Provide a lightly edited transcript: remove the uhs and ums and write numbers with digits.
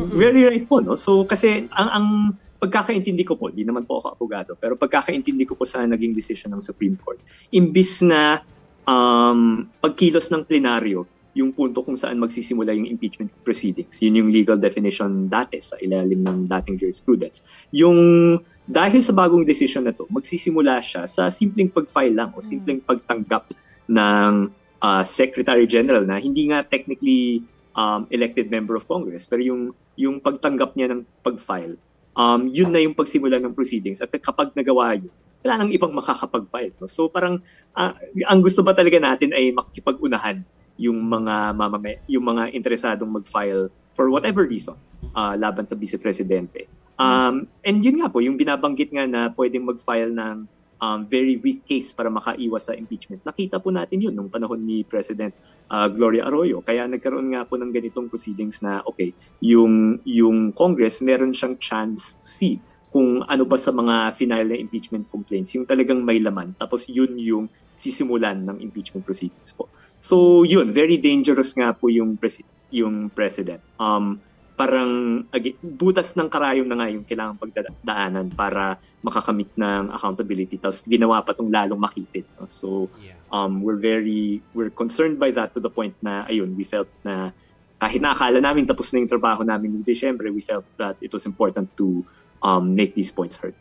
Very right po, no? So kasi ang pagkakaintindi ko po, di naman po ako abogado, pero pagkakaintindi ko po sa naging decision ng Supreme Court, imbis na pagkilos ng plenaryo, yung punto kung saan magsisimula yung impeachment proceedings, yun yung legal definition dati sa ilalim ng dating jurisprudence. Yung dahil sa bagong decision na to, magsisimula siya sa simpleng pag-file lang o simpleng pagtanggap ng Secretary General na hindi nga technically elected member of Congress, pero yung pagtanggap niya ng pag-file, yun na yung pagsimula ng proceedings. At kapag nagawa yun, wala nang ibang makakapag-file. No? So parang ang gusto ba talaga natin ay makikipag-unahan yung mga interesadong mag-file for whatever reason laban sa Vice Presidente. And yun nga po, yung binabanggit nga na pwedeng mag-file ng very weak case para makaiwas sa impeachment. Nakita po natin yun nung panahon ni President Gloria Arroyo. Kaya nagkaroon nga po ng ganitong proceedings na okay, yung Congress meron siyang chance to see kung ano ba sa mga final na impeachment complaints yung talagang may laman. Tapos yun yung sisimulan ng impeachment proceedings po. So yun, very dangerous nga po yung president. Parang butas ng karayom na nga yung kailangang pagdaanan para makakamit ng accountability. Tapos ginawa pa itong lalong makitid. No? So we're concerned by that to the point na ayun, we felt na kahit naakala namin tapos na yung trabaho namin noong Disyembre, we felt that it was important to make these points heard.